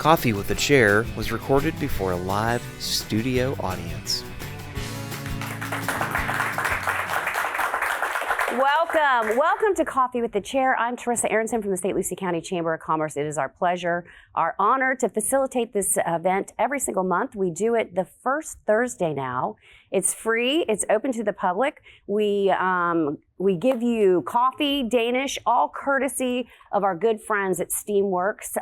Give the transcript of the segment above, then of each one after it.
Coffee with a Chair was recorded before a live studio audience. Welcome to Coffee with the Chair. I'm Teresa Aronson from the St. Lucie County Chamber of Commerce. It is our pleasure, our honor to facilitate this event every single month. We do it the first Thursday now. It's free. It's open to the public. We give you coffee, Danish, all courtesy of our good friends at Steamworks.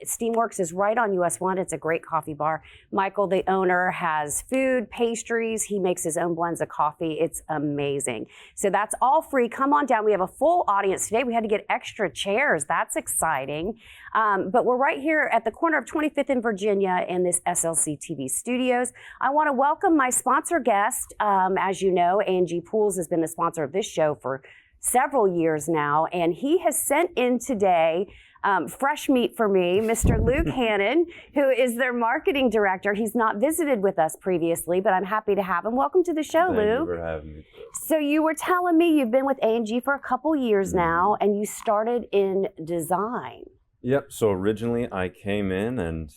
Steamworks is right on US 1. It's a great coffee bar. Michael, the owner, has food, pastries. He makes his own blends of coffee. It's amazing. So that's all free. Come on down. We have a full audience today. We had to get extra chairs. That's exciting. But we're right here at the corner of 25th and Virginia in this SLC TV studios. I want to welcome my sponsor guest. As you know, A&G Pools has been the sponsor of this show for several years now, and he has sent in today fresh meat for me, Mr. Luke Hannon, who is their marketing director. He's not visited with us previously, but I'm happy to have him. Welcome to the show, Luke. Luke. Thank you for having me. So you were telling me you've been with A&G for a couple years now, and you started in design. Yep, so originally I came in and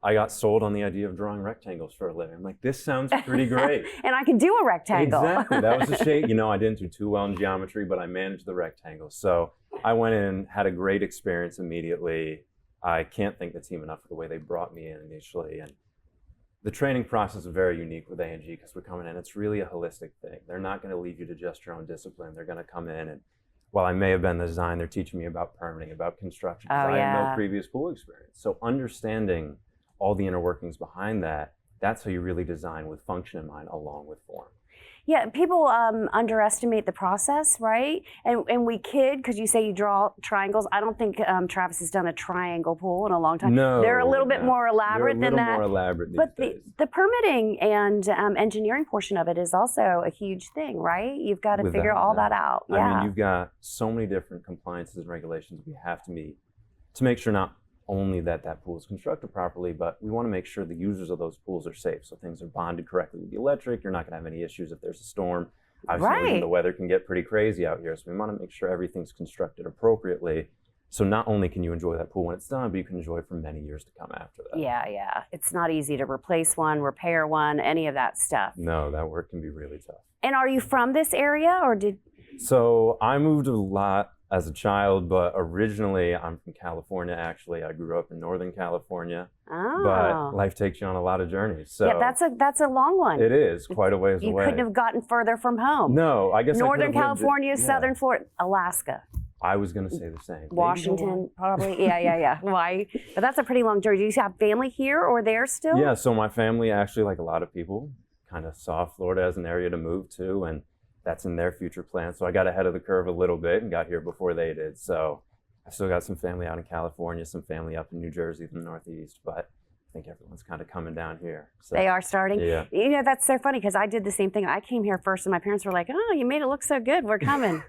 I got sold on the idea of drawing rectangles for a living. I'm like, this sounds pretty great. And I can do a rectangle. Exactly, that was the shape. You know, I didn't do too well in geometry, but I managed the rectangles. So I went in, had a great experience immediately. I can't thank the team enough for the way they brought me in initially. And the training process is very unique with A&G because we're coming in, it's really a holistic thing. They're not gonna leave you to just your own discipline. They're gonna come in and while I may have been the design, they're teaching me about permitting, about construction. Oh, I yeah. have no previous pool experience. So understanding all the inner workings behind that, that's how you really design with function in mind along with form. Yeah, people underestimate the process, right? And we kid, because you say you draw triangles. I don't think Travis has done a triangle pool in a long time. No. They're a little bit more elaborate than that. They're a little more elaborate these But days. the permitting and engineering portion of it is also a huge thing, right? You've got to Without figure all doubt. that out. I Yeah. mean, you've got so many different compliances and regulations we have to meet to make sure not only that pool is constructed properly, but we want to make sure the users of those pools are safe. So things are bonded correctly with the electric. You're not going to have any issues if there's a storm. Obviously, Right. the weather can get pretty crazy out here. So we want to make sure everything's constructed appropriately. So not only can you enjoy that pool when it's done, but you can enjoy it for many years to come after that. Yeah. It's not easy to replace one, repair one, any of that stuff. No, that work can be really tough. And are you from this area, or did? So I moved a lot as a child, but originally I'm from California, actually. I grew up in Northern California, Oh. but life takes you on a lot of journeys. So Yeah, that's a long one. it is quite a ways You away. couldn't have gotten further from home. No, I guess Northern I could have lived California, it, yeah. Southern Florida, Alaska, I was going to say the same. Maybe Washington, probably. Yeah. Hawaii. But that's a pretty long journey. Do you have family here or there still? Yeah, so my family actually, like a lot of people, kind of saw Florida as an area to move to, and that's in their future plans. So I got ahead of the curve a little bit and got here before they did. So I still got some family out in California, some family up in New Jersey, the Northeast, but I think everyone's kind of coming down here. So, They are starting? Yeah. You know, that's so funny because I did the same thing. I came here first and my parents were like, oh, you made it look so good. We're coming.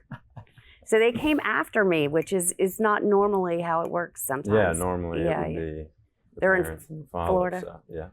So they came after me, which is not normally how it works sometimes. Yeah, normally it would be the They're in parents and the father, Florida. So, yeah.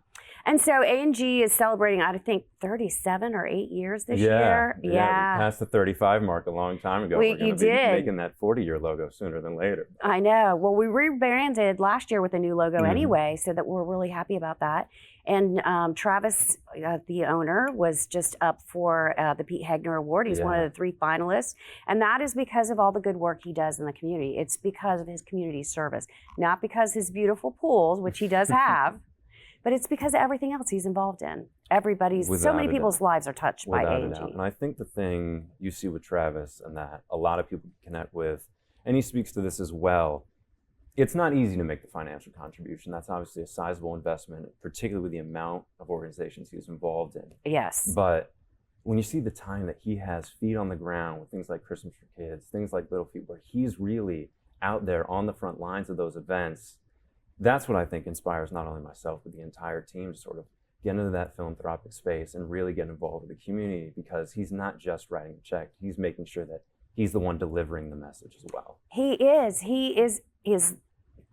And so A&G is celebrating, I think, 37 or 8 years this year. We passed the 35 mark a long time ago. We're going to be making that 40-year logo sooner than later. I know. Well, we rebranded last year with a new logo anyway, so that we're really happy about that. And Travis, the owner, was just up for the Pete Hegner Award. He's one of the 3 finalists. And that is because of all the good work he does in the community. It's because of his community service, not because his beautiful pools, which he does have, but it's because of everything else he's involved in. So many people's lives are touched by A&G. And I think the thing you see with Travis and that a lot of people connect with, and he speaks to this as well, it's not easy to make the financial contribution. That's obviously a sizable investment, particularly with the amount of organizations he's involved in. Yes. But when you see the time that he has feet on the ground with things like Christmas for Kids, things like Little Feet, where he's really out there on the front lines of those events, that's what I think inspires not only myself, but the entire team to sort of get into that philanthropic space and really get involved with the community, because he's not just writing a check. He's making sure that he's the one delivering the message as well. He is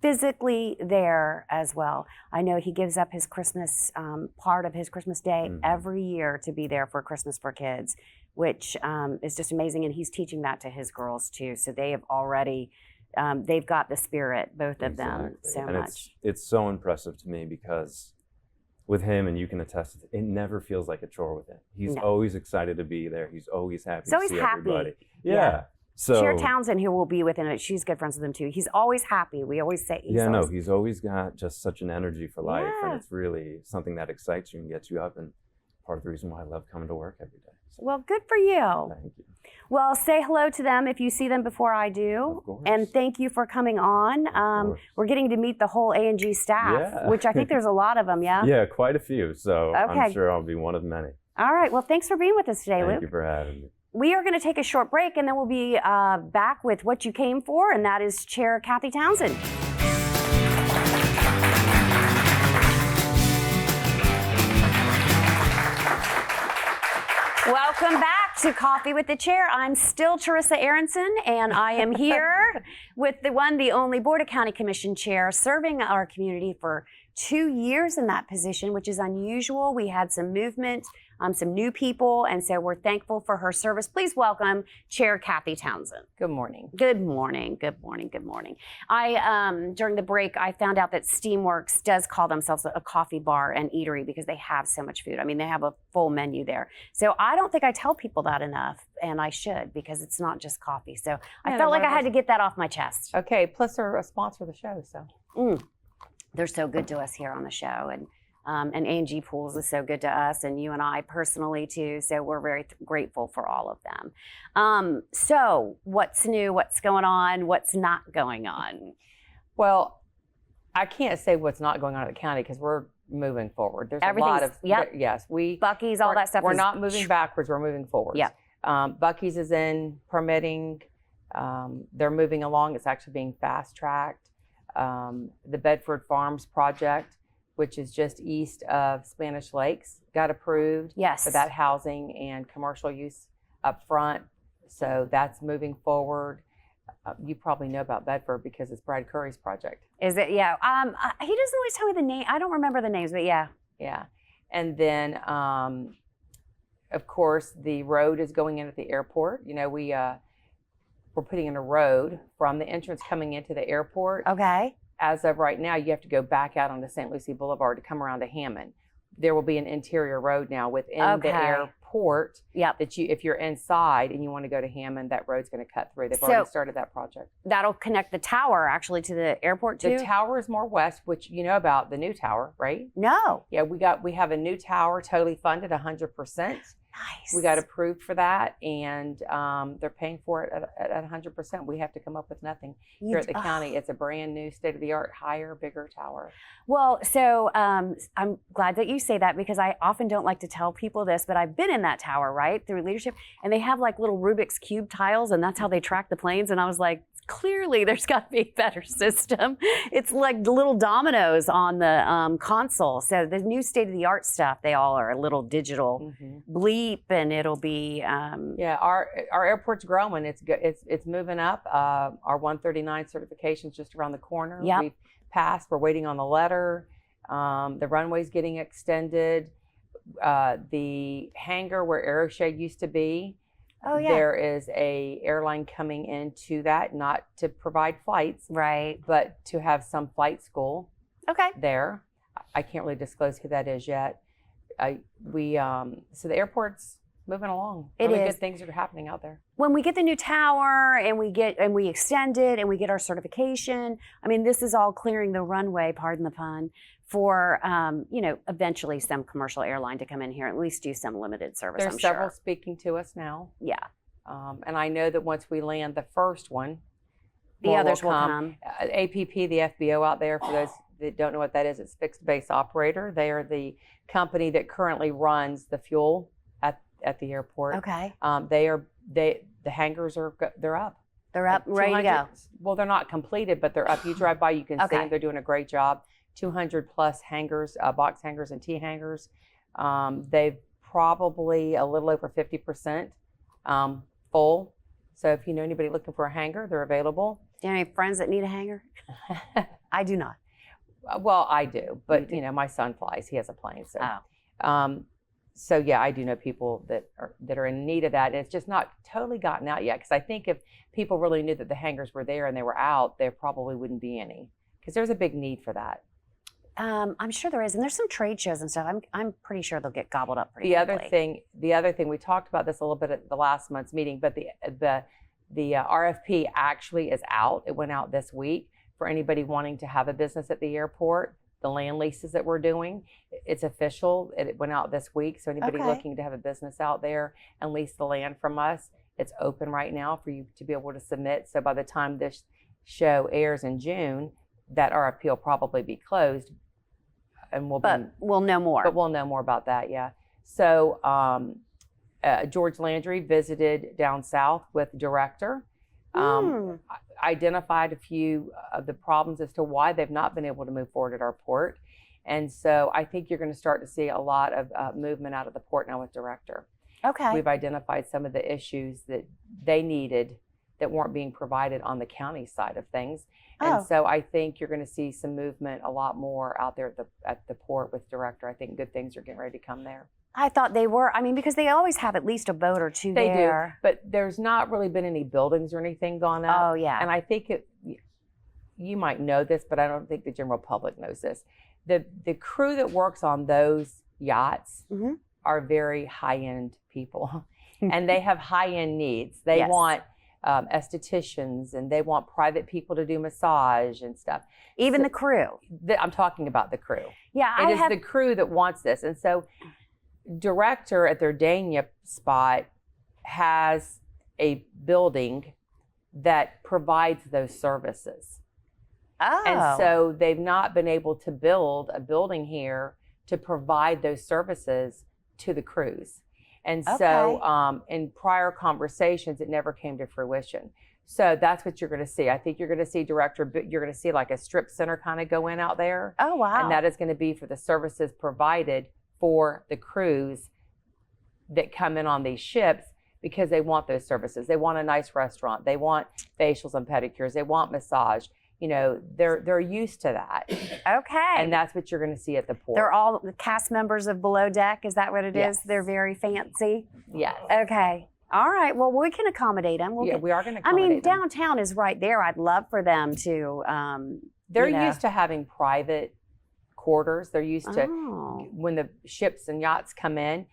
physically there as well. I know he gives up his Christmas, part of his Christmas day every year to be there for Christmas for Kids, which is just amazing. And he's teaching that to his girls too. So they have already they've got the spirit, both of them, so and much. It's so impressive to me because with him, and you can attest, it never feels like a chore with him. He's always excited to be there. He's always happy to see everybody. Yeah. So Chair Townsend, who will be with him, she's good friends with him too. He's always happy. We always say he's always got just such an energy for life, and it's really something that excites you and gets you up, and part of the reason why I love coming to work every day. So, well, good for you. Thank you. Well, say hello to them if you see them before I do. Of course. And thank you for coming on. We're getting to meet the whole A&G staff, which I think there's a lot of them, yeah? Yeah, quite a few. So I'm sure I'll be one of many. All right. Well, thanks for being with us today, Luke. Thank you for having me. We are going to take a short break, and then we'll be back with what you came for, and that is Chair Kathy Townsend. Welcome back to Coffee with the Chair. I'm still Teresa Aronson, and I am here with the one, the only Board of County Commission Chair, serving our community for 2 years in that position, which is unusual. We had some movement, some new people, and so we're thankful for her service. Please welcome Chair Kathy Townsend. Good morning. Good morning. Good morning. Good morning. During the break, I found out that Steamworks does call themselves a coffee bar and eatery because they have so much food. I mean, they have a full menu there. So I don't think I tell people that enough, and I should, because it's not just coffee. So I felt like I had to get that off my chest. Okay. Plus, they're a sponsor of the show, so. They're so good to us here on the show, and A&G Pools is so good to us, and you and I personally too. So we're very grateful for all of them. So what's new? What's going on? What's not going on? Well, I can't say what's not going on at the county because we're moving forward. There's a lot of yes, Buc-ee's, all that stuff. We're not moving backwards. We're moving forward. Yeah. Buc-ee's is in permitting. They're moving along. It's actually being fast tracked. The Bedford Farms project, which is just east of Spanish Lakes, got approved for that housing and commercial use up front. So that's moving forward. You probably know about Bedford because it's Brad Curry's project. Is it? Yeah. He doesn't always tell me the name. I don't remember the names, but yeah. Yeah. And then, of course, the road is going in at the airport. You know, we're putting in a road from the entrance coming into the airport. Okay. As of right now, you have to go back out onto St. Lucie Boulevard to come around to Hammond. There will be an interior road now within the airport that if you're inside and you want to go to Hammond, that road's going to cut through. They've already started that project. That'll connect the tower actually to the airport too? The tower is more west, which you know about the new tower, right? No. Yeah, we have a new tower totally funded 100%. Nice. We got approved for that, and they're paying for it at 100%. We have to come up with nothing here at the county. It's a brand new, state-of-the-art, higher, bigger tower. Well, so I'm glad that you say that because I often don't like to tell people this, but I've been in that tower, right, through leadership, and they have like little Rubik's Cube tiles, and that's how they track the planes, and I was like, clearly there's got to be a better system. It's like little dominoes on the console. So the new state-of-the-art stuff, they all are a little digital bleep, and it'll be yeah, our airport's growing. It's moving up. Our 139 certification's just around the corner. We've passed. We're waiting on the letter. The runway's getting extended. The hangar where AeroShade used to be, there is a airline coming into that, not to provide flights, but to have some flight school there. I can't really disclose who that is yet. So the airport's moving along. Really good things are happening out there. When we get the new tower and we extend it and we get our certification, I mean, this is all clearing the runway, pardon the pun, for eventually some commercial airline to come in here and at least do some limited service. There's several speaking to us now. Yeah. And I know that once we land the first one, the others will come. APP, the FBO out there, for those that don't know what that is, it's Fixed Base Operator. They are the company that currently runs the fuel at the airport. Okay. The hangars they're up. They're up, ready to go. Well, they're not completed, but they're up. You drive by, you can see them. They're doing a great job. 200 plus hangars, box hangars and T hangars. They've probably a little over 50% full. So if you know anybody looking for a hangar, they're available. Do you have any friends that need a hangar? I do not. Well, I do, but my son flies. He has a plane. So So yeah, I do know people that are in need of that, and it's just not totally gotten out yet. Because I think if people really knew that the hangars were there and they were out, there probably wouldn't be any. Because there's a big need for that. I'm sure there is, and there's some trade shows and stuff. I'm pretty sure they'll get gobbled up pretty The quickly. other thing, we talked about this a little bit at the last month's meeting, but the RFP actually is out. It went out this week for anybody wanting to have a business at the airport. The land leases that we're doing, it's official. It went out this week. So anybody looking to have a business out there and lease the land from us, it's open right now for you to be able to submit. So by the time this show airs in June, that RFP will probably be closed, and we'll know more. But we'll know more about that, yeah. So George Landry visited down south with the director. Identified a few of the problems as to why they've not been able to move forward at our port. And so I think you're going to start to see a lot of movement out of the port now with director. Okay. We've identified some of the issues that they needed that weren't being provided on the county side of things. And so I think you're going to see some movement a lot more out there at the port with director. I think good things are getting ready to come there. I thought they were. I mean, because they always have at least a boat or two They there. do, but there's not really been any buildings or anything gone up. Oh, yeah. And I think you might know this, but I don't think the general public knows this. The crew that works on those yachts are very high-end people, and they have high-end needs. They want estheticians, and they want private people to do massage and stuff. Even the crew. I'm talking about the crew. Yeah, It is the crew that wants this. And so director at their Dania spot has a building that provides those services. Oh. And so they've not been able to build a building here to provide those services to the crews. And so in prior conversations, it never came to fruition. So that's what you're going to see. I think you're going to see you're going to see like a strip center kind of go in out there. Oh, wow. And that is going to be for the services provided for the crews that come in on these ships, because they want those services. They want a nice restaurant. They want facials and pedicures. They want massage. You know, they're used to that. Okay. And that's what you're going to see at the port. They're all the cast members of Below Deck. Is that what it is? Yes. They're very fancy. Yes. Okay. All right. Well, we can accommodate them. We are going to accommodate I mean, them. downtown is right there. I'd love for them to. They're used to having private quarters. They're used to, Oh. when the ships and yachts come in,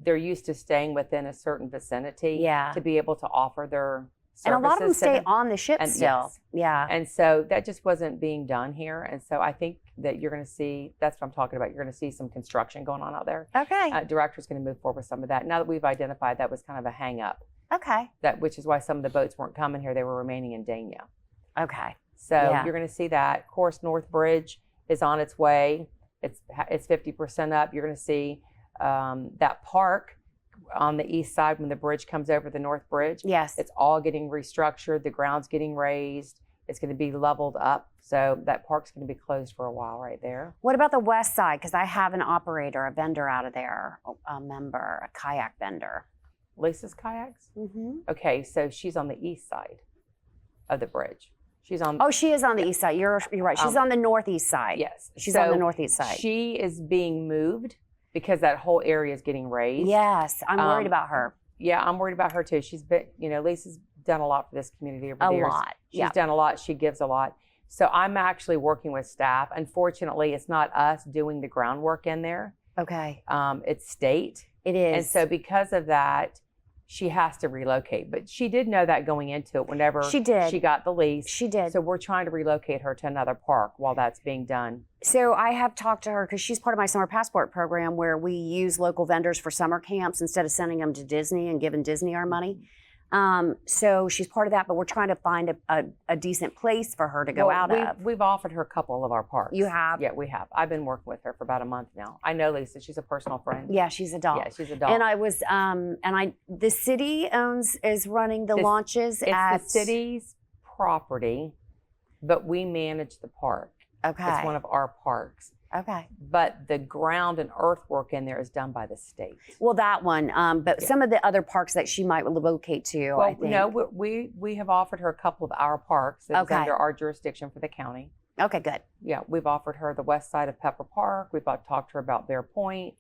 they're used to staying within a certain vicinity to be able to offer their services. And a lot of them to stay on the ship and still. yes. Yeah. And so that just wasn't being done here. And so I think that you're going to see, that's what I'm talking about. You're going to see some construction going on out there. Okay. Director's going to move forward with some of that. Now that we've identified that was kind of a hang up, Okay. which is why some of the boats weren't coming here. They were remaining in Dania. Okay. So Yeah. you're going to see that. Of course, North Bridge is on its way. It's 50% up. You're going to see that park on the east side when the bridge comes over the North Bridge. Yes. It's all getting restructured. The ground's getting raised. It's going to be leveled up. So that park's going to be closed for a while right there. What about the west side? Because I have an operator, a vendor out of there, a member, a kayak vendor. Lisa's Kayaks? Mm-hmm. Okay, so she's on the east side of the bridge. She's on. Oh, she is on the east side. You're right. She's on the northeast side. Yes. She's So on the northeast side. She is being moved because that whole area is getting raised. Yes, I'm worried about her. Yeah, I'm worried about her too. She's been, Lisa's done a lot for this community over the years. A lot. She's done a lot. She gives a lot. So I'm actually working with staff. Unfortunately, it's not us doing the groundwork in there. Okay. It's state. It is. And so because of that, she has to relocate. But she did know that going into it whenever She did. she got the lease. She did. So we're trying to relocate her to another park while that's being done. So I have talked to her because she's part of my summer passport program where we use local vendors for summer camps instead of sending them to Disney and giving Disney our money. So she's part of that, but we're trying to find a decent place for her to go out of. We've offered her a couple of our parks. You have? Yeah, we have. I've been working with her for about a month now. I know Lisa. She's a personal friend. Yeah, she's a doll. Yeah, she's a doll. And I was, the city is running the launches It's the city's property, but we manage the park. Okay. It's one of our parks. Okay. But the ground and earthwork in there is done by the state. Well, that one, but some of the other parks that she might relocate to, I think. No, we have offered her a couple of our parks that is under our jurisdiction for the county. Okay, good. Yeah, we've offered her the west side of Pepper Park. We've talked to her about Bear Point.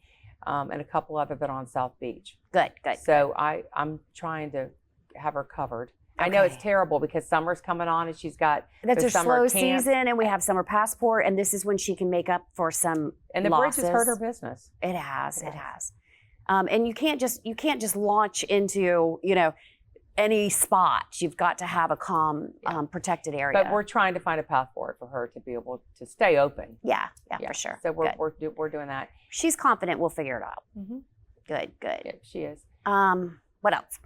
and a couple other that are on South Beach. Good. So I'm trying to have her covered. I know it's terrible because summer's coming on and she's got that's her summer slow camp. season, and we have summer passport, and this is when she can make up for some And the losses. bridge has hurt her business. It has. And you can't just launch into any spot. You've got to have a calm, protected area. But we're trying to find a path forward for her to be able to stay open. Yeah, for sure. So we're doing that. She's confident we'll figure it out. Mm-hmm. Good. Yeah, she is. What else?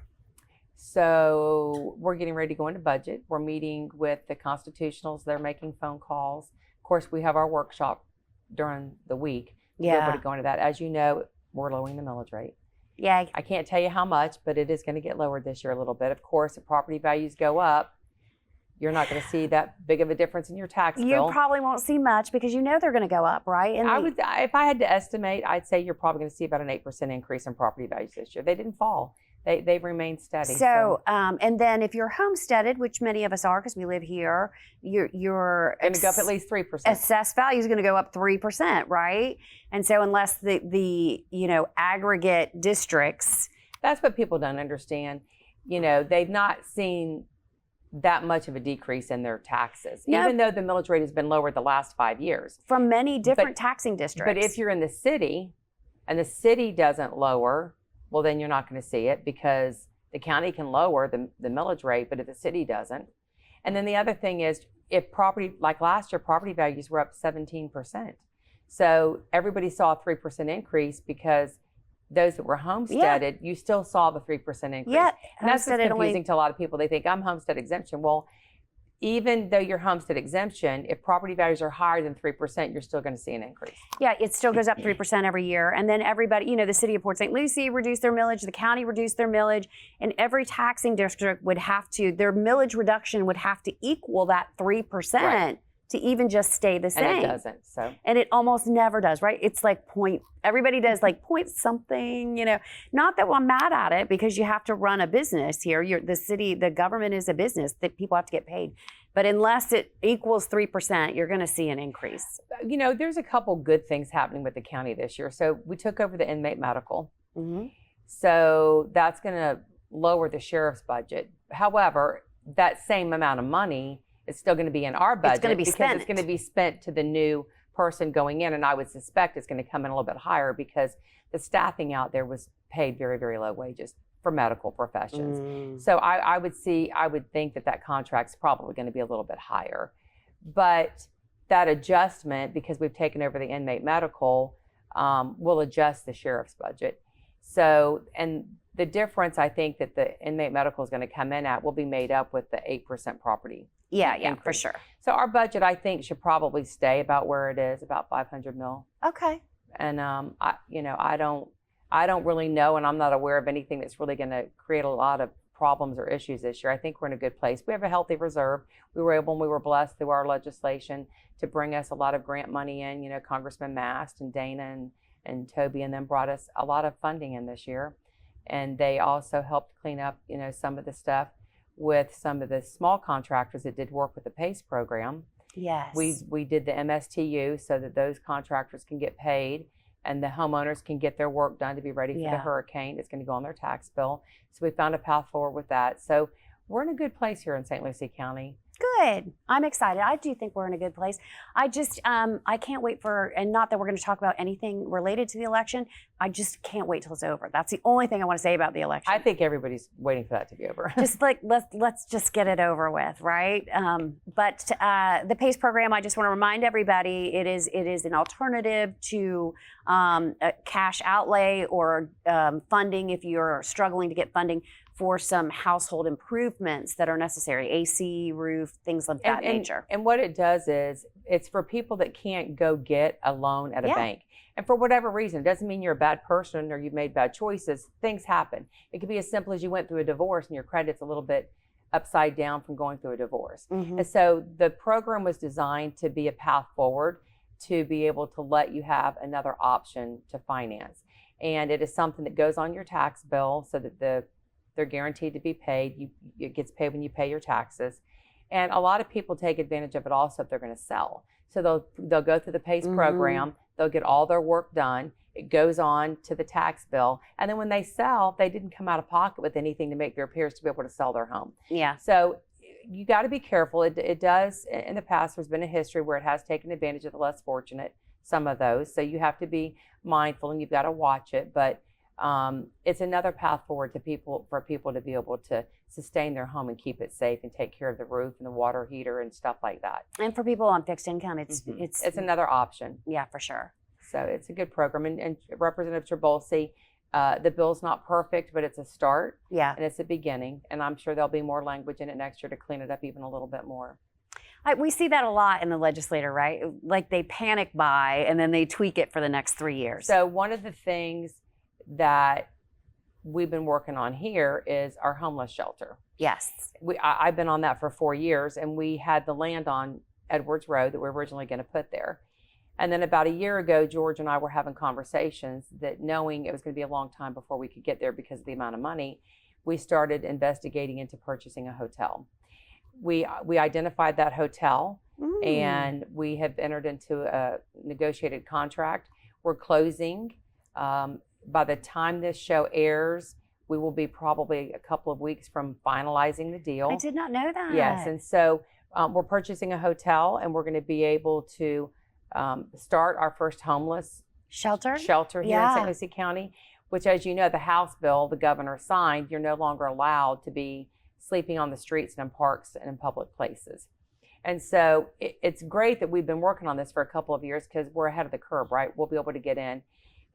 So we're getting ready to go into budget. We're meeting with the constitutionals. They're making phone calls. Of course, we have our workshop during the week. Yeah. We're able to go into that. As you know, we're lowering the millage rate. Yeah. I can't tell you how much, but it is going to get lowered this year a little bit. Of course, if property values go up, you're not going to see that big of a difference in your tax bill. You probably won't see much because they're going to go up, right? And if I had to estimate, I'd say you're probably going to see about an 8% increase in property values this year. They didn't fall. They've remained steady. So, and then if you're homesteaded, which many of us are because we live here, your going to go up at least 3%. Assessed value is going to go up 3%, right? And so unless the aggregate districts, that's what people don't understand. They've not seen that much of a decrease in their taxes, even though the millage rate has been lowered the last 5 years. From many different taxing districts. But if you're in the city and the city doesn't lower, well, then you're not going to see it because the county can lower the millage rate, but if the city doesn't. And then the other thing is if like last year, property values were up 17%. So everybody saw a 3% increase because those that were homesteaded, you still saw the 3% increase. Yeah. And that's what's confusing to a lot of people. They think I'm homestead exemption. Well, even though you're homestead exemption, if property values are higher than 3%, you're still going to see an increase. Yeah, it still goes up 3% every year. And then everybody, the city of Port St. Lucie reduced their millage, the county reduced their millage, and every taxing district would have to, their millage reduction would have to equal that 3% to even just stay the same. And it doesn't, so. And it almost never does, right? It's like everybody does like point something, Not that I'm mad at it because you have to run a business here. The government is a business that people have to get paid. But unless it equals 3%, you're going to see an increase. There's a couple good things happening with the county this year. So we took over the inmate medical. Mm-hmm. So that's going to lower the sheriff's budget. However, that same amount of money is still going to be in our budget. It's going to be spent. It's going to be spent to the new person going in. And I would suspect it's going to come in a little bit higher because the staffing out there was paid very, very low wages for medical professions. So I would think that contract's probably going to be a little bit higher. But that adjustment, because we've taken over the inmate medical, will adjust the sheriff's budget. So, and the difference I think that the inmate medical is going to come in at will be made up with the 8% property. Yeah, for sure. So our budget, I think, should probably stay about where it is, about $500 million. Okay. And I don't really know, and I'm not aware of anything that's really going to create a lot of problems or issues this year. I think we're in a good place. We have a healthy reserve. We were blessed through our legislation to bring us a lot of grant money in. Congressman Mast and Dana and Toby and them brought us a lot of funding in this year. And they also helped clean up, some of the stuff with some of the small contractors that did work with the PACE program. Yes. We did the MSTU so that those contractors can get paid and the homeowners can get their work done to be ready for the hurricane. It's going to go on their tax bill. So we found a path forward with that. So we're in a good place here in St. Lucie County. Good. I'm excited. I do think we're in a good place. I just, I can't wait and not that we're going to talk about anything related to the election. I just can't wait till it's over. That's the only thing I want to say about the election. I think everybody's waiting for that to be over. Just like, let's just get it over with, right? But the PACE program, I just want to remind everybody, it is an alternative to a cash outlay or funding if you're struggling to get funding for some household improvements that are necessary, AC, roof, things of that nature. And what it does is it's for people that can't go get a loan at a bank. And for whatever reason, it doesn't mean you're a bad person or you've made bad choices. Things happen. It could be as simple as you went through a divorce and your credit's a little bit upside down from going through a divorce. Mm-hmm. And so the program was designed to be a path forward to be able to let you have another option to finance. And it is something that goes on your tax bill so that they're guaranteed to be paid. It gets paid when you pay your taxes. And a lot of people take advantage of it also if they're going to sell. So they'll go through the PACE program. They'll get all their work done. It goes on to the tax bill. And then when they sell, they didn't come out of pocket with anything to make their peers to be able to sell their home. Yeah. So you got to be careful. It does, in the past, there's been a history where it has taken advantage of the less fortunate, some of those. So you have to be mindful and you've got to watch it. But it's another path forward for people to be able to sustain their home and keep it safe and take care of the roof and the water heater and stuff like that. And for people on fixed income, it's another option. Yeah, for sure. So it's a good program. And Representative Trabolsi, the bill's not perfect, but it's a start. Yeah. And it's a beginning. And I'm sure there'll be more language in it next year to clean it up even a little bit more. We see that a lot in the legislature, right? Like they panic buy and then they tweak it for the next 3 years. So one of the things that we've been working on here is our homeless shelter. Yes. I've been on that for 4 years, and we had the land on Edwards Road that we were originally going to put there. And then about a year ago, George and I were having conversations that, knowing it was going to be a long time before we could get there because of the amount of money, we started investigating into purchasing a hotel. We identified that hotel, and we have entered into a negotiated contract. We're closing. By the time this show airs, we will be probably a couple of weeks from finalizing the deal. I did not know that. Yes, and so we're purchasing a hotel, and we're going to be able to start our first homeless shelter here in St. Lucie County, which, as you know, the House bill the governor signed, you're no longer allowed to be sleeping on the streets and in parks and in public places. And so it's great that we've been working on this for a couple of years because we're ahead of the curve, right? We'll be able to get in.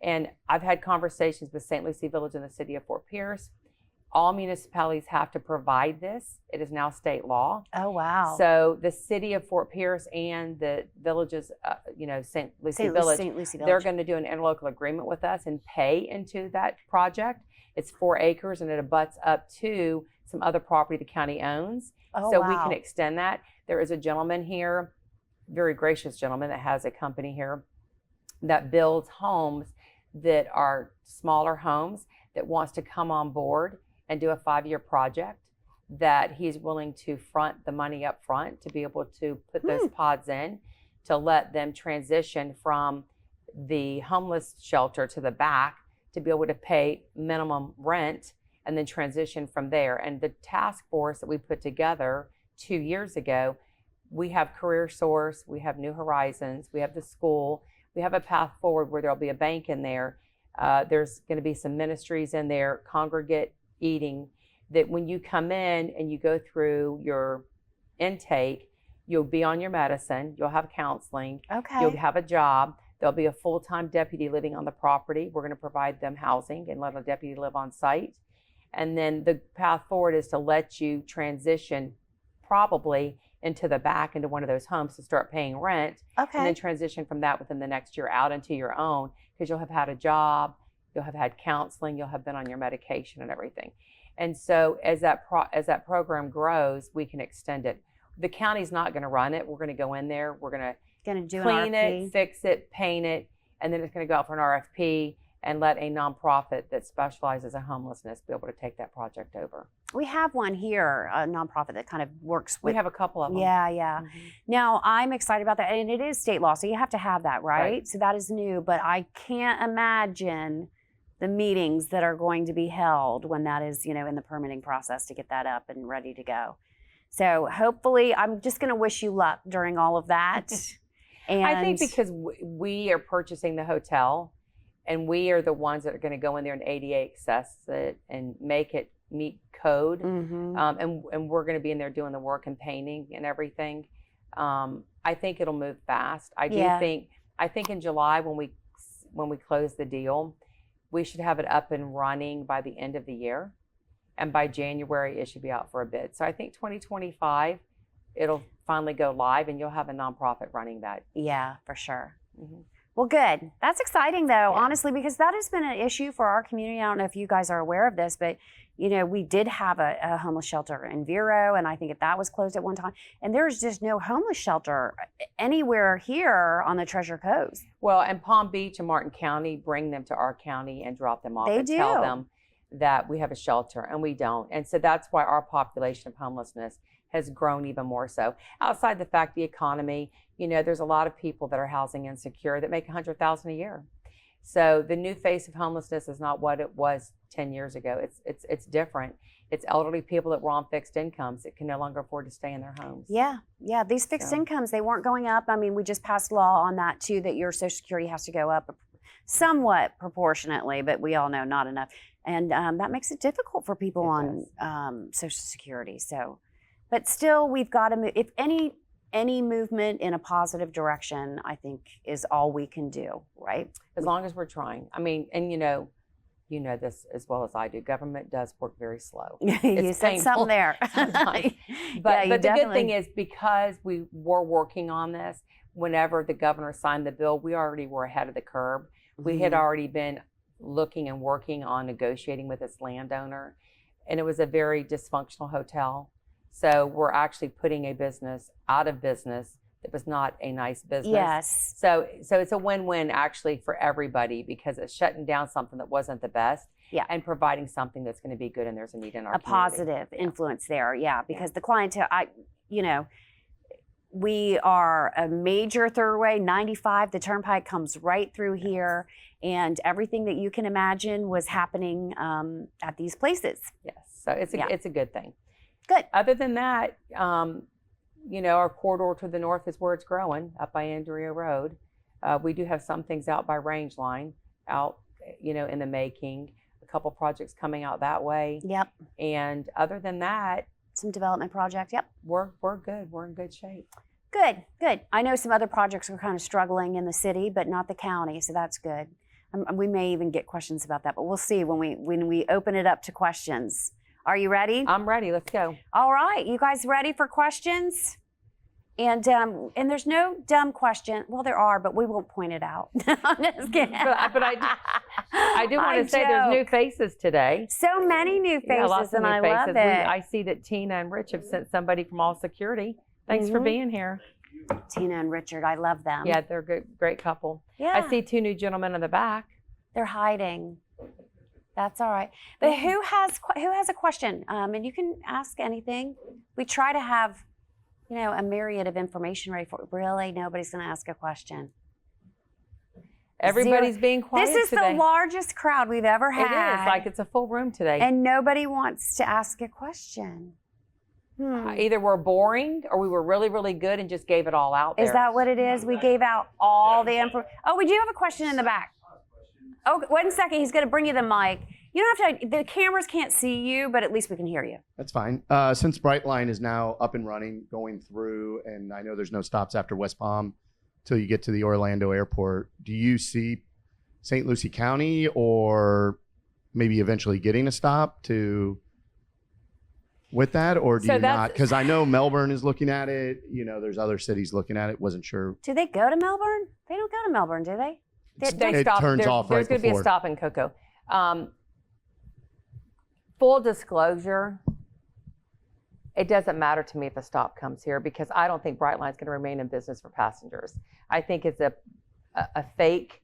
And I've had conversations with St. Lucie Village and the city of Fort Pierce. All municipalities have to provide this. It is now state law. Oh, wow. So the city of Fort Pierce and the villages, St. Lucie Village, they're going to do an interlocal agreement with us and pay into that project. It's 4 acres and it abuts up to some other property the county owns. Oh, so wow. we can extend that. There is a gentleman here, very gracious gentleman, that has a company here that builds homes that are smaller homes, that wants to come on board and do a 5-year project, that he's willing to front the money up front to be able to put those pods in, to let them transition from the homeless shelter to the back, to be able to pay minimum rent and then transition from there. And the task force that we put together 2 years ago, we have Career Source, we have New Horizons, we have the school, we have a path forward where there'll be a bank in there. There's going to be some ministries in there, congregate eating, that when you come in and you go through your intake, you'll be on your medicine, you'll have counseling, you'll have a job. There'll be a full-time deputy living on the property. We're going to provide them housing and let a deputy live on site. And then the path forward is to let you transition probably into the back into one of those homes to start paying rent. And then transition from that within the next year out into your own, because you'll have had a job, you'll have had counseling, you'll have been on your medication and everything. And so as that program grows, we can extend it. The county's not going to run it. We're going to go in there. We're going to clean it, fix it, paint it, and then it's going to go out for an RFP and let a nonprofit that specializes in homelessness be able to take that project over. We have one here, a nonprofit that kind of works with. We have a couple of them. Yeah. Now, I'm excited about that. And it is state law, so you have to have that, right? So that is new. But I can't imagine the meetings that are going to be held when that is, in the permitting process to get that up and ready to go. So hopefully, I'm just going to wish you luck during all of that. And I think because we are purchasing the hotel, and we are the ones that are going to go in there and ADA access it and make it meet code. And we're going to be in there doing the work and painting and everything. I think it'll move fast. I think in July when we close the deal, we should have it up and running by the end of the year. And by January, it should be out for a bid. So I think 2025, it'll finally go live and you'll have a nonprofit running that. Yeah, for sure. Well, good. That's exciting, though, honestly, because that has been an issue for our community. I don't know if you guys are aware of this, but, we did have a homeless shelter in Vero, and I think that was closed at one time. And there's just no homeless shelter anywhere here on the Treasure Coast. Well, and Palm Beach and Martin County bring them to our county and drop them off tell them that we have a shelter, and we don't. And so that's why our population of homelessness has grown even more so. Outside the fact the economy, there's a lot of people that are housing insecure that make $100,000 a year. So the new face of homelessness is not what it was 10 years ago. It's different. It's elderly people that were on fixed incomes that can no longer afford to stay in their homes. Yeah. These fixed incomes, they weren't going up. I mean, we just passed law on that too, that your Social Security has to go up somewhat proportionately, but we all know not enough. And that makes it difficult for people on Social Security. So, but still, we've got to move. If any movement in a positive direction, I think is all we can do, right? As long as we're trying. I mean, and you know this as well as I do. Government does work very slow. You said something there. But the good thing is, because we were working on this, whenever the governor signed the bill, we already were ahead of the curve. We had already been looking and working on negotiating with this landowner, and it was a very dysfunctional hotel. So we're actually putting a business out of business that was not a nice business. Yes. So it's a win-win actually for everybody, because it's shutting down something that wasn't the best, and providing something that's going to be good, and there's a need in our community. Positive influence there, because the clientele, we are a major thoroughway, 95, the turnpike comes right through here, and everything that you can imagine was happening at these places. Yes, so it's a good thing. Good. Other than that, our corridor to the north is where it's growing, up by Andrea Road. We do have some things out by Rangeline, out, in the making. A couple projects coming out that way. Yep. And other than that, some development project. Yep. We're good. We're in good shape. Good. I know some other projects are kind of struggling in the city, but not the county, so that's good. We may even get questions about that, but we'll see when we open it up to questions. Are you ready? I'm ready. Let's go. All right. You guys ready for questions? And there's no dumb question. Well, there are, but we won't point it out. I'm just kidding. But I do want to say there's new faces today. So many new faces, lots of and new I faces. love it. I see that Tina and Rich have sent somebody from All Security. Thanks for being here. Tina and Richard, I love them. Yeah, they're a good, great couple. Yeah. I see two new gentlemen in the back. They're hiding. That's all right. But who has a question? And you can ask anything. We try to have, a myriad of information ready for. Really, nobody's going to ask a question. Everybody's being quiet This is today. the largest crowd we've ever had. It is like it's a full room today. And nobody wants to ask a question. Either we're boring or we were really, really good and just gave it all out there. Is that what it is? We gave out all the info. Oh, we do have a question in the back. Oh, 1 second. He's going to bring you the mic. You don't have to, the cameras can't see you, but at least we can hear you. That's fine. Since Brightline is now up and running, going through, and I know there's no stops after West Palm till you get to the Orlando airport, do you see St. Lucie County or maybe eventually getting a stop with that, or do you not? Because I know Melbourne is looking at it. There's other cities looking at it. Wasn't sure. Do they go to Melbourne? They don't go to Melbourne, do they? They it stop. turns off right There's going to be a stop in Cocoa. Full disclosure, it doesn't matter to me if a stop comes here, because I don't think Brightline's going to remain in business for passengers. I think it's a fake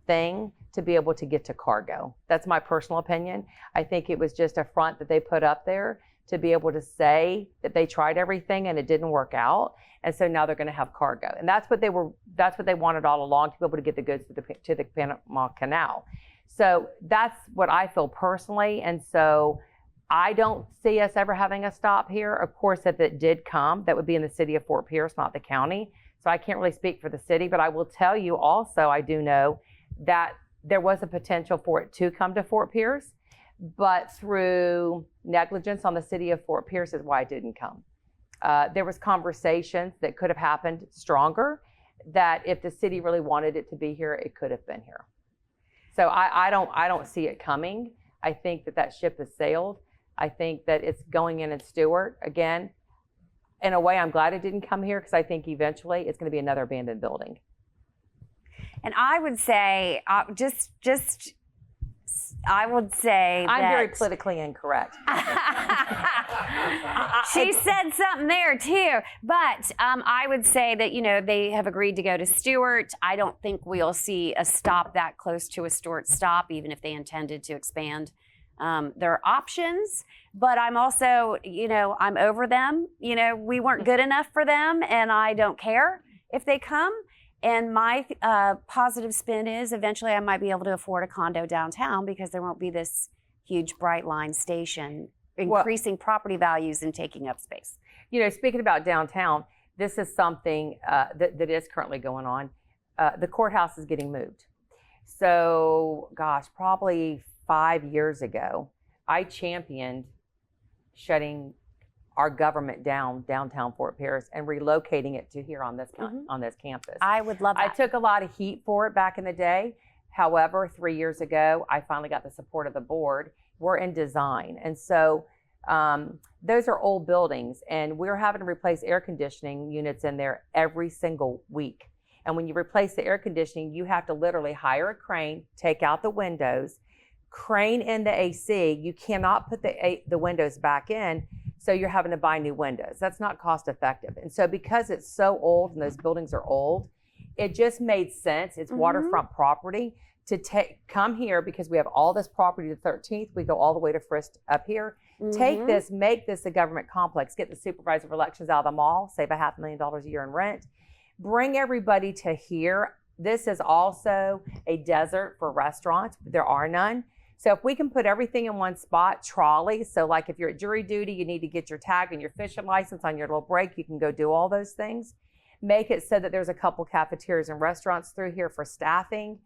thing to be able to get to cargo. That's my personal opinion. I think it was just a front that they put up there to be able to say that they tried everything and it didn't work out. And so now they're going to have cargo. And that's what they wanted all along, to be able to get the goods to the Panama Canal. So that's what I feel personally. And so I don't see us ever having a stop here. Of course, if it did come, that would be in the city of Fort Pierce, not the county. So I can't really speak for the city, but I will tell you also, I do know that there was a potential for it to come to Fort Pierce, but through negligence on the city of Fort Pierce is why it didn't come. There was conversations that could have happened stronger, that if the city really wanted it to be here, it could have been here. So I don't see it coming. I think that ship has sailed. I think that it's going in Stewart again. In a way, I'm glad it didn't come here, because I think eventually it's going to be another abandoned building. And I would say, I would say I'm that very politically incorrect. She said something there too, but I would say that they have agreed to go to Stewart. I don't think we'll see a stop that close to a Stewart stop, even if they intended to expand their options. But I'm also, I'm over them. We weren't good enough for them, and I don't care if they come. And my positive spin is eventually I might be able to afford a condo downtown because there won't be this huge Brightline station increasing property values and taking up space. You know, speaking about downtown, this is something that is currently going on. The courthouse is getting moved. So, gosh, probably 5 years ago, I championed shutting our government downtown Fort Pierce and relocating it to here on this on this campus. I would love that. I took a lot of heat for it back in the day. However, 3 years ago, I finally got the support of the board. We're in design. And so those are old buildings, and we're having to replace air conditioning units in there every single week. And when you replace the air conditioning, you have to literally hire a crane, take out the windows, crane in the AC. You cannot put the windows back in, so you're having to buy new windows. That's not cost effective. And so because it's so old and those buildings are old, it just made sense. It's waterfront property to come here because we have all this property to 13th. We go all the way to Frist up here. Take this, make this a government complex, get the supervisor of elections out of the mall, save $500,000 a year in rent, bring everybody to here. This is also a desert for restaurants. There are none. So if we can put everything in one spot, trolley. So like if you're at jury duty, you need to get your tag and your fishing license on your little break. You can go do all those things. Make it so that there's a couple cafeterias and restaurants through here for staffing.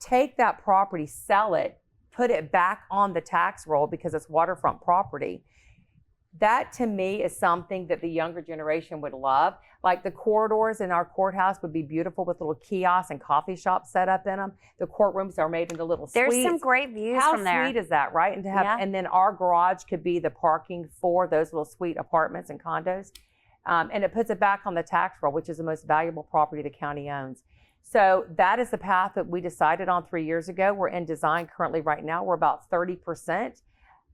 Take that property, sell it, put it back on the tax roll because it's waterfront property. That to me is something that the younger generation would love. Like the corridors in our courthouse would be beautiful with little kiosks and coffee shops set up in them. The courtrooms are made into little suites. There's some great views from there. How sweet is that, right? And to have, and then our garage could be the parking for those little suite apartments and condos. And it puts it back on the tax roll, which is the most valuable property the county owns. So that is the path that we decided on 3 years ago. We're in design currently right now. We're about 30%.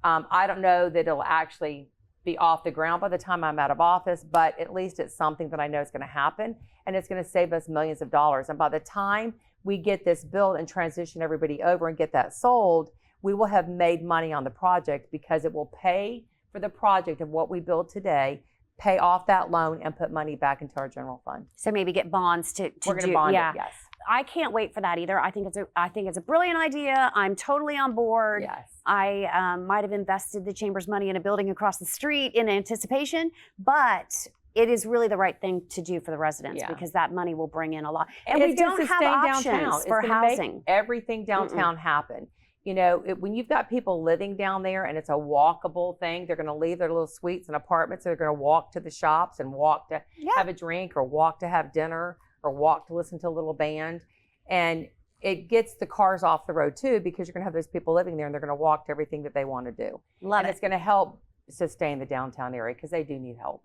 I don't know that it'll actually be off the ground by the time I'm out of office, but at least it's something that I know is going to happen, and it's going to save us millions of dollars. And by the time we get this built and transition everybody over and get that sold, we will have made money on the project because it will pay for the project of what we build today, pay off that loan, and put money back into our general fund. So maybe get bonds to We're going to bond it, yes. I can't wait for that either. I think it's a brilliant idea. I'm totally on board. Yes. I might have invested the chamber's money in a building across the street in anticipation, but it is really the right thing to do for the residents because that money will bring in a lot. And we don't have options for housing. Make everything downtown happen. You know, when you've got people living down there and it's a walkable thing, they're going to leave their little suites and apartments. They're going to walk to the shops and walk to have a drink or walk to have dinner or walk to listen to a little band. And it gets the cars off the road too, because you're going to have those people living there and they're going to walk to everything that they want to do. And it's going to help sustain the downtown area because they do need help.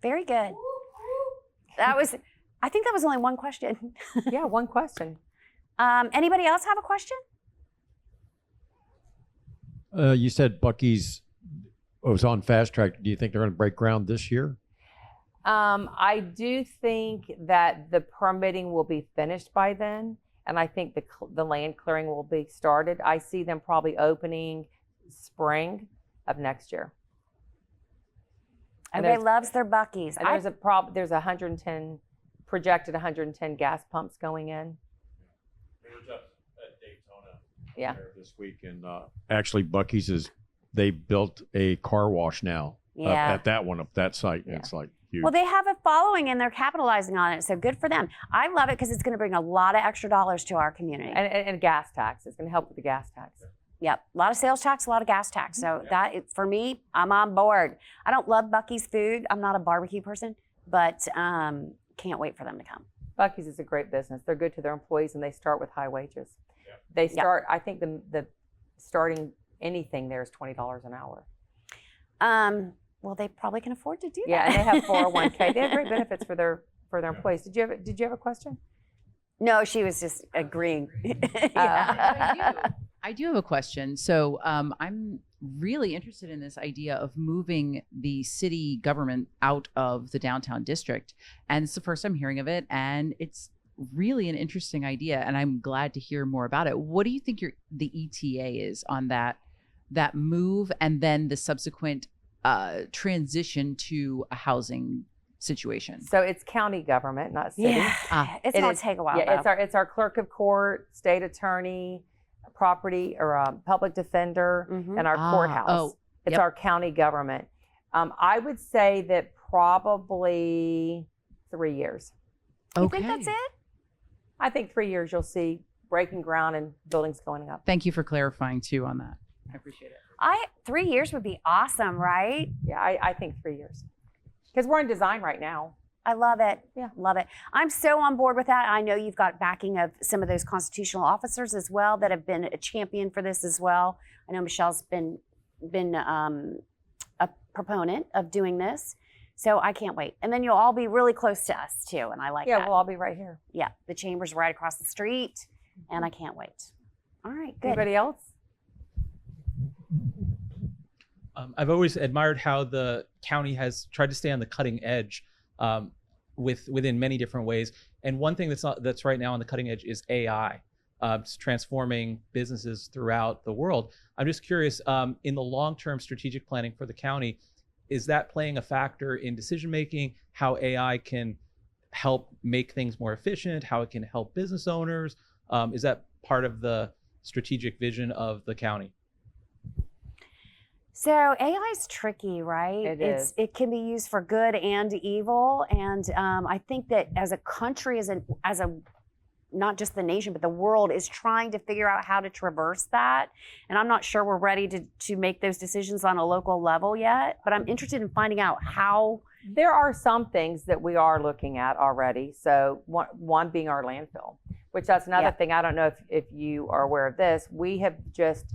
Very good. I think that was only one question. Yeah, one question. Anybody else have a question? You said Buc-ee's was on fast track. Do you think they're going to break ground this year? I do think that the permitting will be finished by then, and I think the land clearing will be started. I see them probably opening spring of next year. Everybody loves their Buc-ee's. And there's 110 projected 110 gas pumps going in. They were just at Yeah. Daytona this week, and actually Buc-ee's they built a car wash now at that site. And it's like huge. Well, they have a following and they're capitalizing on it, so good for them. I love it because it's going to bring a lot of extra dollars to our community. And gas tax. It's going to help with the gas tax. Yep, a lot of sales tax, a lot of gas tax. So for me, I'm on board. I don't love Buc-ee's food. I'm not a barbecue person, but can't wait for them to come. Buc-ee's is a great business. They're good to their employees, and they start with high wages. Yep. They start. I think the starting anything there is $20 an hour. Well, they probably can afford to do that. Yeah, and they have 401k. They have great benefits for their employees. Did you have a question? No, she was just agreeing. I do have a question. So I'm really interested in this idea of moving the city government out of the downtown district. And it's the first I'm hearing of it. And it's really an interesting idea. And I'm glad to hear more about it. What do you think the ETA is on that move and then the subsequent transition to a housing situation? So it's county government, not city. Yeah, it's going to take a while. Yeah, though. it's our clerk of court, state attorney, property or public defender, and our courthouse. Oh, it's our county government. I would say that probably 3 years. You think that's it? I think 3 years you'll see breaking ground and buildings going up. Thank you for clarifying too on that. I appreciate it. 3 years would be awesome, right? Yeah, I think 3 years. Because we're in design right now. I love it. Yeah. Love it. I'm so on board with that. I know you've got backing of some of those constitutional officers as well that have been a champion for this as well. I know Michelle's been a proponent of doing this. So I can't wait. And then you'll all be really close to us too. And I like that. Yeah, we'll all be right here. Yeah. The chamber's right across the street. And I can't wait. All right, good. Anybody else? I've always admired how the county has tried to stay on the cutting edge within many different ways. And one thing that's right now on the cutting edge is AI. It's transforming businesses throughout the world. I'm just curious, in the long-term strategic planning for the county, is that playing a factor in decision making? How AI can help make things more efficient? How it can help business owners? Is that part of the strategic vision of the county? So AI is tricky, right? It can be used for good and evil, and I think that as a country, as a not just the nation, but the world is trying to figure out how to traverse that. And I'm not sure we're ready to make those decisions on a local level yet. But I'm interested in finding out how. There are some things that we are looking at already. So one being our landfill, which that's another thing. I don't know if you are aware of this. We have just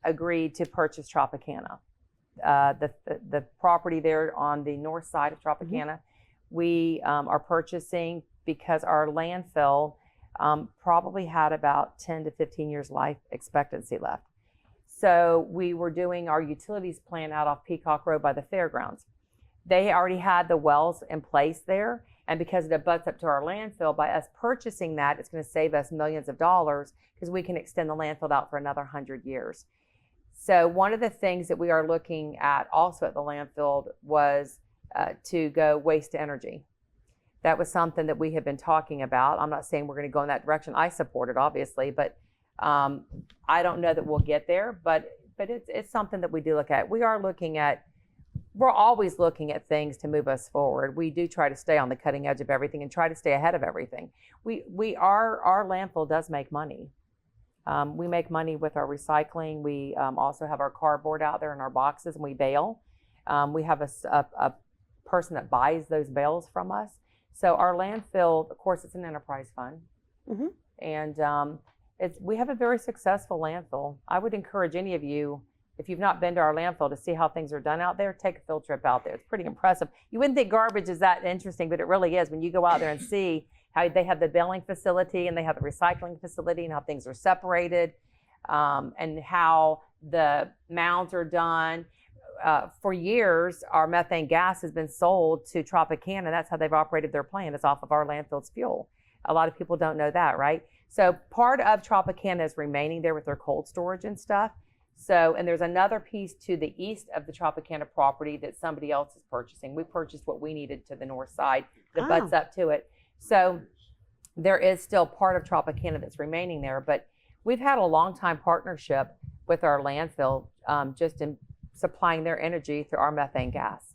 agreed to purchase Tropicana, the property there on the north side of Tropicana. We are purchasing because our landfill probably had about 10 to 15 years life expectancy left. So we were doing our utilities plan out off Peacock Road by the fairgrounds. They already had the wells in place there. And because it abuts up to our landfill, by us purchasing that, it's going to save us millions of dollars because we can extend the landfill out for another 100 years. So one of the things that we are looking at also at the landfill was to go waste to energy. That was something that we have been talking about. I'm not saying we're going to go in that direction. I support it, obviously, but I don't know that we'll get there. But it's something that we do look at. We're always looking at things to move us forward. We do try to stay on the cutting edge of everything and try to stay ahead of everything. Our landfill does make money. We make money with our recycling. We also have our cardboard out there in our boxes, and we bale. We have a person that buys those bales from us. So our landfill, of course, it's an enterprise fund, and we have a very successful landfill. I would encourage any of you, if you've not been to our landfill, to see how things are done out there. Take a field trip out there. It's pretty impressive. You wouldn't think garbage is that interesting, but it really is when you go out there and see how they have the baling facility and they have the recycling facility and how things are separated, and how the mounds are done. For years, our methane gas has been sold to Tropicana. That's how they've operated their plant. It's off of our landfill's fuel. A lot of people don't know that, right? So part of Tropicana is remaining there with their cold storage and stuff. So, and there's another piece to the east of the Tropicana property that somebody else is purchasing. We purchased what we needed to the north side that butts up to it. So there is still part of Tropicana that's remaining there, but we've had a long time partnership with our landfill, just in supplying their energy through our methane gas.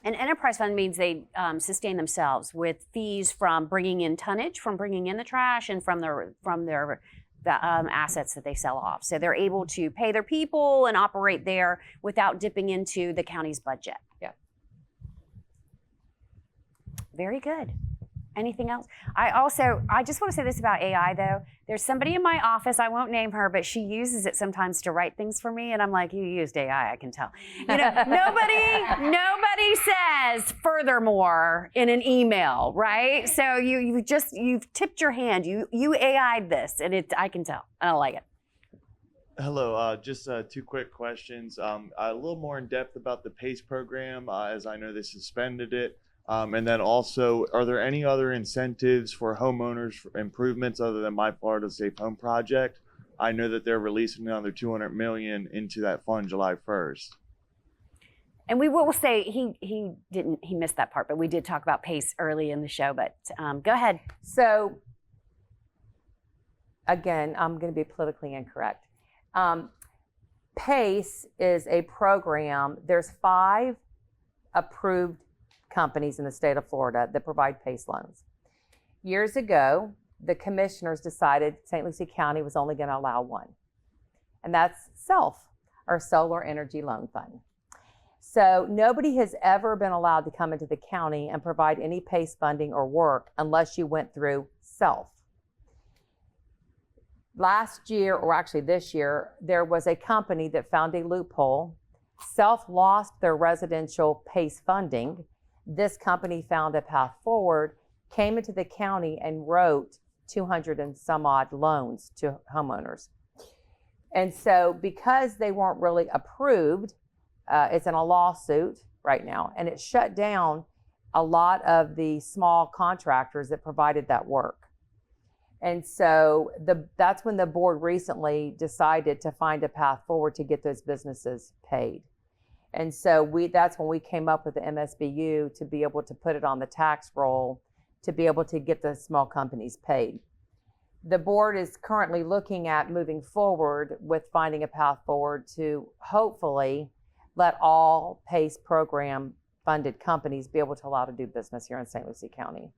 An enterprise fund means they sustain themselves with fees from bringing in tonnage, from bringing in the trash, and from their assets that they sell off. So they're able to pay their people and operate there without dipping into the county's budget. Yeah. Very good. Anything else? I just want to say this about AI though. There's somebody in my office, I won't name her, but she uses it sometimes to write things for me. And I'm like, you used AI, I can tell. You know, nobody says furthermore in an email, right? So you've tipped your hand. You AI'd this and I can tell. I don't like it. Hello, just two quick questions. A little more in depth about the PACE program, as I know they suspended it. And then also, are there any other incentives for homeowners for improvements other than My Florida Safe Home Project? I know that they're releasing another $200 million into that fund July 1st. And we will say he missed that part, but we did talk about PACE early in the show. But go ahead. So again, I'm going to be politically incorrect. PACE is a program. There's 5 approved companies in the state of Florida that provide PACE loans. Years ago, the commissioners decided St. Lucie County was only going to allow one, and that's SELF, or Solar Energy Loan Fund. So nobody has ever been allowed to come into the county and provide any PACE funding or work unless you went through SELF. Last year, or actually this year, there was a company that found a loophole. SELF lost their residential PACE funding. This company found a path forward, came into the county and wrote 200 and some odd loans to homeowners. And so because they weren't really approved, it's in a lawsuit right now, and it shut down a lot of the small contractors that provided that work. And so that's when the board recently decided to find a path forward to get those businesses paid. And so that's when we came up with the MSBU to be able to put it on the tax roll to be able to get the small companies paid. The board is currently looking at moving forward with finding a path forward to hopefully let all PACE program funded companies be able to allow to do business here in St. Lucie County.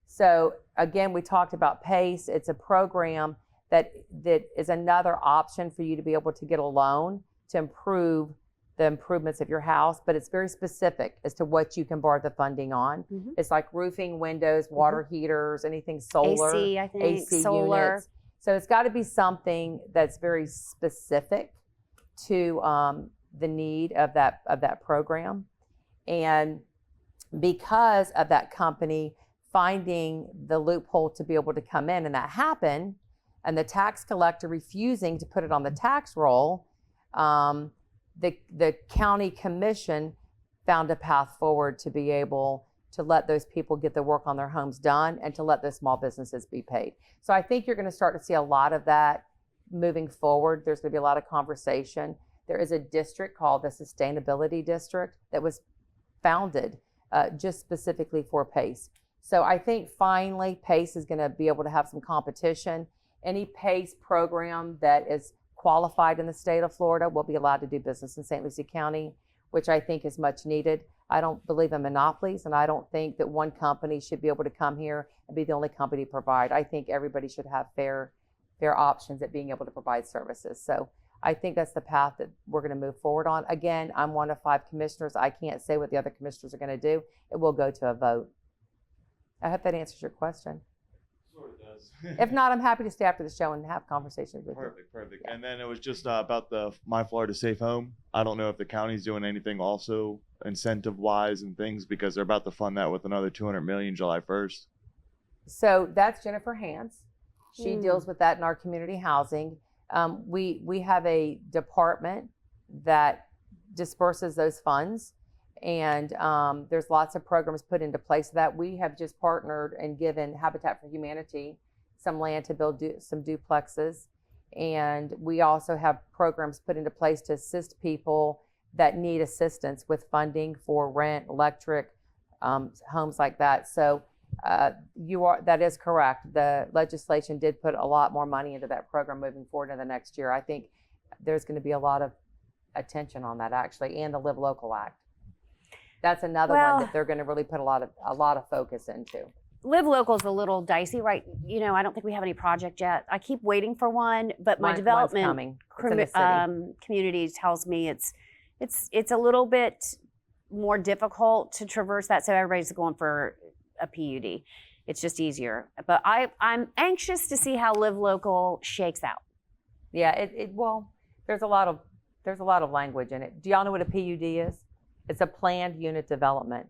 So again, we talked about PACE. It's a program that is another option for you to be able to get a loan to improve the improvements of your house, but it's very specific as to what you can borrow the funding on. Mm-hmm. It's like roofing, windows, water heaters, anything solar, AC, I think, AC solar. Units. So it's got to be something that's very specific to the need of that program. And because of that company finding the loophole to be able to come in, and that happened, and the tax collector refusing to put it on the tax roll, the county commission found a path forward to be able to let those people get the work on their homes done and to let those small businesses be paid. So I think you're going to start to see a lot of that moving forward. There's going to be a lot of conversation. There is a district called the Sustainability District that was founded just specifically for PACE. So I think finally PACE is going to be able to have some competition. Any PACE program that is qualified in the state of Florida will be allowed to do business in St. Lucie County, which I think is much needed. I don't believe in monopolies, and I don't think that one company should be able to come here and be the only company to provide. I think everybody should have fair options at being able to provide services. So I think that's the path that we're going to move forward on. Again, I'm one of 5 commissioners. I can't say what the other commissioners are going to do. It will go to a vote. I hope that answers your question. Sort of does. If not, I'm happy to stay after the show and have conversations with you. Perfect. Yeah. And then it was just about the My Florida Safe Home. I don't know if the county's doing anything also incentive-wise and things, because they're about to fund that with another $200 million July 1st. So that's Jennifer Hans. She deals with that in our community housing. We have a department that disperses those funds, and there's lots of programs put into place that we have just partnered and given Habitat for Humanity some land to build some duplexes. And we also have programs put into place to assist people that need assistance with funding for rent, electric, homes like that. So that is correct. The legislation did put a lot more money into that program moving forward in the next year. I think there's going to be a lot of attention on that actually, and the Live Local Act. That's another one that they're going to really put a lot of focus into. Live Local is a little dicey, right? You know, I don't think we have any project yet. I keep waiting for one, but my development community tells me it's a little bit more difficult to traverse that. So everybody's going for a PUD. It's just easier. But I'm anxious to see how Live Local shakes out. Yeah, well, there's a lot of language in it. Do y'all know what a PUD is? It's a planned unit development.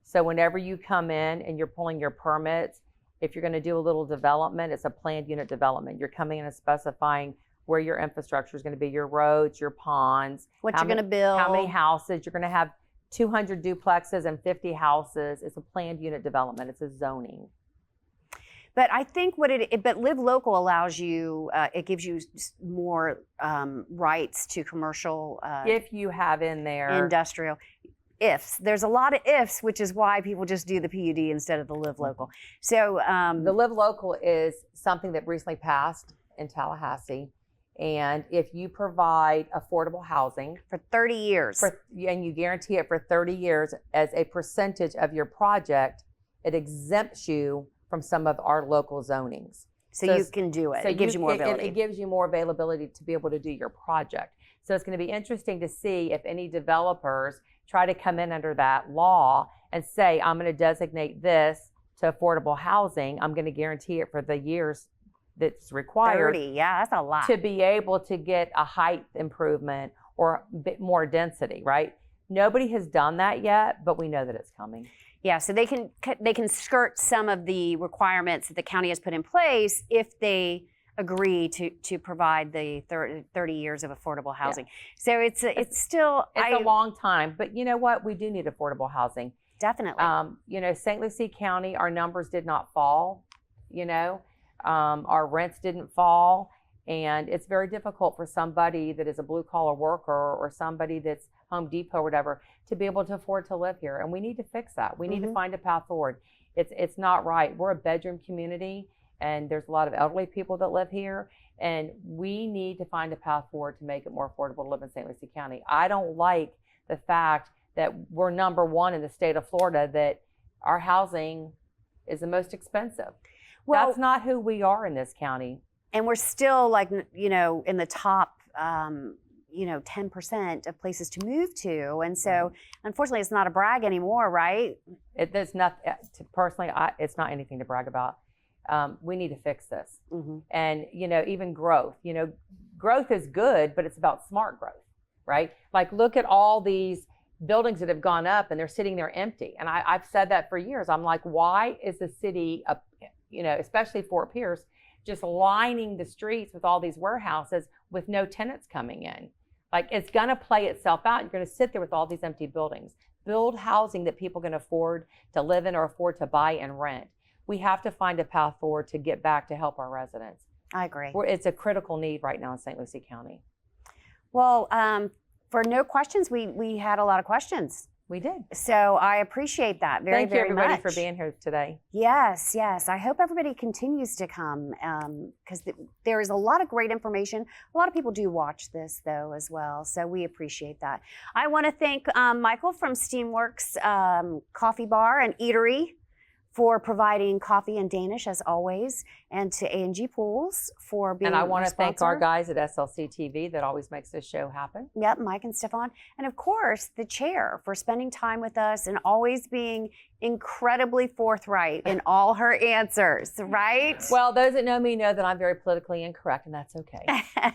So whenever you come in and you're pulling your permits, if you're going to do a little development, it's a planned unit development. You're coming in and specifying where your infrastructure is going to be, your roads, your ponds, what you're going to build, how many houses. You're going to have 200 duplexes and 50 houses. It's a planned unit development. It's a zoning. But I think but Live Local allows you, it gives you more rights to commercial. If you have in there industrial. Ifs. There's a lot of ifs, which is why people just do the PUD instead of the Live Local. So the Live Local is something that recently passed in Tallahassee. And if you provide affordable housing for 30 years, and you guarantee it for 30 years as a percentage of your project, it exempts you from some of our local zonings. So you can do it. So it gives you more ability. It gives you more availability to be able to do your project. So it's going to be interesting to see if any developers try to come in under that law and say, I'm going to designate this to affordable housing. I'm going to guarantee it for the years that's required. 30, yeah, that's a lot. To be able to get a height improvement or a bit more density, right? Nobody has done that yet, but we know that it's coming. Yeah, so they can skirt some of the requirements that the county has put in place if they agree to provide the 30 years of affordable housing. Yeah. So it's still a long time, but you know what? We do need affordable housing. Definitely. You know, St. Lucie County, our numbers did not fall. You know, our rents didn't fall, and it's very difficult for somebody that is a blue collar worker or somebody that's Home Depot or whatever to be able to afford to live here, and we need to fix that. We need to find a path forward. It's not right. We're a bedroom community, and there's a lot of elderly people that live here, and we need to find a path forward to make it more affordable to live in St. Lucie County. I don't like the fact that we're number one in the state of Florida, that our housing is the most expensive. Well, that's not who we are in this county. And we're still in the top 10% of places to move to. And so, unfortunately, it's not a brag anymore, right? There's not, personally, it's not anything to brag about. We need to fix this. And, even growth. Growth is good, but it's about smart growth, right? Like, look at all these buildings that have gone up and they're sitting there empty. And I've said that for years. I'm like, why is the city, especially Fort Pierce, just lining the streets with all these warehouses with no tenants coming in? Like, it's going to play itself out. You're going to sit there with all these empty buildings. Build housing that people can afford to live in or afford to buy and rent. We have to find a path forward to get back to help our residents. I agree. It's a critical need right now in St. Lucie County. Well, for no questions, we had a lot of questions. We did. So I appreciate that very, very much. Thank you, everybody, for being here today. Yes, yes. I hope everybody continues to come because there is a lot of great information. A lot of people do watch this, though, as well. So we appreciate that. I want to thank Michael from Steamworks Coffee Bar and Eatery for providing coffee in Danish, as always, and to A&G Pools for being And I want to thank our guys at SLC TV that always makes this show happen. Yep, Mike and Stefan. And of course, the chair for spending time with us and always being incredibly forthright in all her answers, right? Well, those that know me know that I'm very politically incorrect, and that's okay.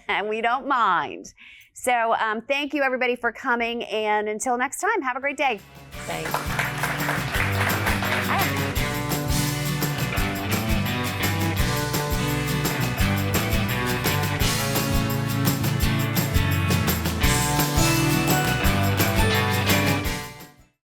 And we don't mind. So thank you, everybody, for coming. And until next time, have a great day. Thanks.